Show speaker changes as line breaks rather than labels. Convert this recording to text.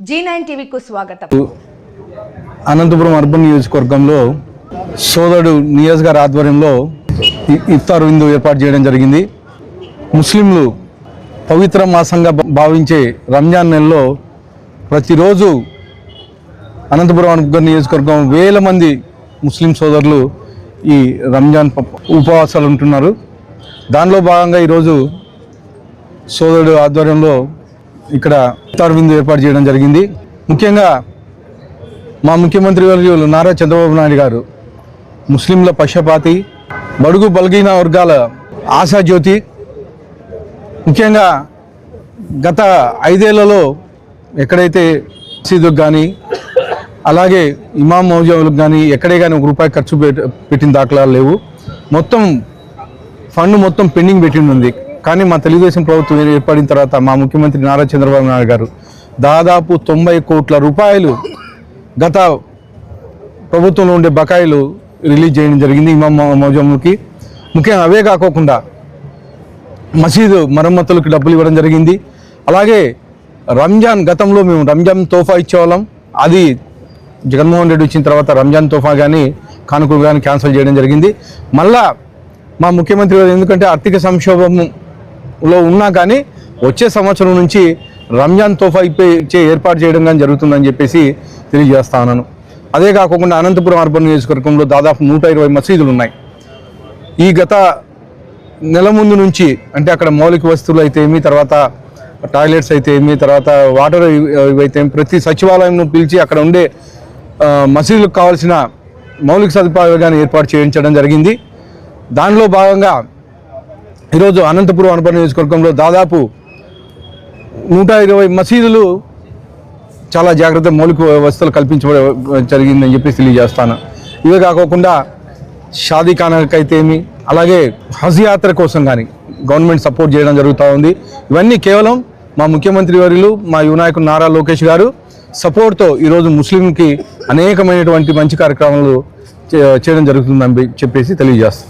G9 టీవీకు స్వాగతం.
Anantapuram urban నియోజకవర్గంలో సోదరుడు నియాజ్ గారి ఆధ్వర్యంలో ఇఫ్తార్ విందు ఏర్పాటు చేయడం జరిగింది. ముస్లింలు పవిత్ర మాసంగా భావించే రంజాన్ నెలలో ప్రతిరోజు అనంతపురం అర్బన్ నియోజకవర్గం వేల మంది ముస్లిం సోదరులు ఈ రంజాన్ ఉపవాసాలు ఉంటున్నారు. దానిలో భాగంగా ఈరోజు సోదరుడు ఆధ్వర్యంలో ఇక్కడ ఇఫ్తార్ విందు ఏర్పాటు చేయడం జరిగింది. ముఖ్యంగా మా ముఖ్యమంత్రి వర్యులు నారా చంద్రబాబు నాయుడు గారు ముస్లింల పక్షపాతి, బడుగు బలహీన వర్గాల ఆశాజ్యోతి. ముఖ్యంగా గత 5 ఏళ్లలో ఎక్కడైతే మసీదుకు కానీ అలాగే ఇమాం మౌజాలకు కానీ ఎక్కడే కానీ ₹1 ఖర్చు పెట్టిన దాఖలాలు లేవు. మొత్తం ఫండ్ మొత్తం పెండింగ్ పెట్టింది. కానీ మా తెలుగుదేశం ప్రభుత్వం ఏర్పడిన తర్వాత మా ముఖ్యమంత్రి నారా చంద్రబాబు నాయుడు గారు దాదాపు 90 కోట్ల రూపాయలు గత ప్రభుత్వంలో ఉండే బకాయిలు రిలీజ్ చేయడం జరిగింది ఇమాం మౌజాములకి. ముఖ్యంగా అవే కాకోకుండా మసీదు మరమ్మతులకు డబ్బులు ఇవ్వడం జరిగింది. అలాగే రంజాన్ గతంలో మేము రంజాన్ తోఫా ఇచ్చేవాళ్ళం. అది జగన్మోహన్ రెడ్డి వచ్చిన తర్వాత రంజాన్ తోఫా కానీ కానుకలు కానీ క్యాన్సిల్ చేయడం జరిగింది. మళ్ళా మా ముఖ్యమంత్రి గారు ఎందుకంటే ఆర్థిక సంక్షోభంలో ఉన్నా కానీ వచ్చే సంవత్సరం నుంచి రంజాన్ తోఫా ఇచ్చే ఏర్పాటు చేయడం కానీ జరుగుతుందని చెప్పేసి తెలియజేస్తా ఉన్నాను. అదే కాకుండా అనంతపురం అర్బన్ నియోజకవర్గంలో దాదాపు 120 మసీదులు ఉన్నాయి. ఈ గత నెల ముందు నుంచి అంటే అక్కడ మౌలిక వస్తువులు అయితే ఏమి, తర్వాత టాయిలెట్స్ అయితే ఏమి, తర్వాత వాటర్ ఇవైతే ప్రతి సచివాలయంను పిలిచి అక్కడ ఉండే మసీదులకు కావాల్సిన మౌలిక సదుపాయాలు కానీ ఏర్పాటు చేయించడం జరిగింది. దానిలో భాగంగా ఈరోజు అనంతపురం అర్బన్ నియోజకవర్గంలో దాదాపు 120 మసీదులు చాలా జాగ్రత్త మౌలిక వసతులు కల్పించడం జరిగిందని చెప్పి తెలియజేస్తాను. ఇవే కాకుండా షాదీ ఖానాకైతే ఏమి, అలాగే హజ్ యాత్ర కోసం కానీ గవర్నమెంట్ సపోర్ట్ చేయడం జరుగుతూ ఉంది. ఇవన్నీ కేవలం మా ముఖ్యమంత్రి వర్యులు మా యువ నాయకుడు నారా లోకేష్ గారు సపోర్ట్తో ఈరోజు ముస్లింకి అనేకమైనటువంటి మంచి కార్యక్రమాలు చేయడం జరుగుతుందని చెప్పేసి తెలియజేస్తాం.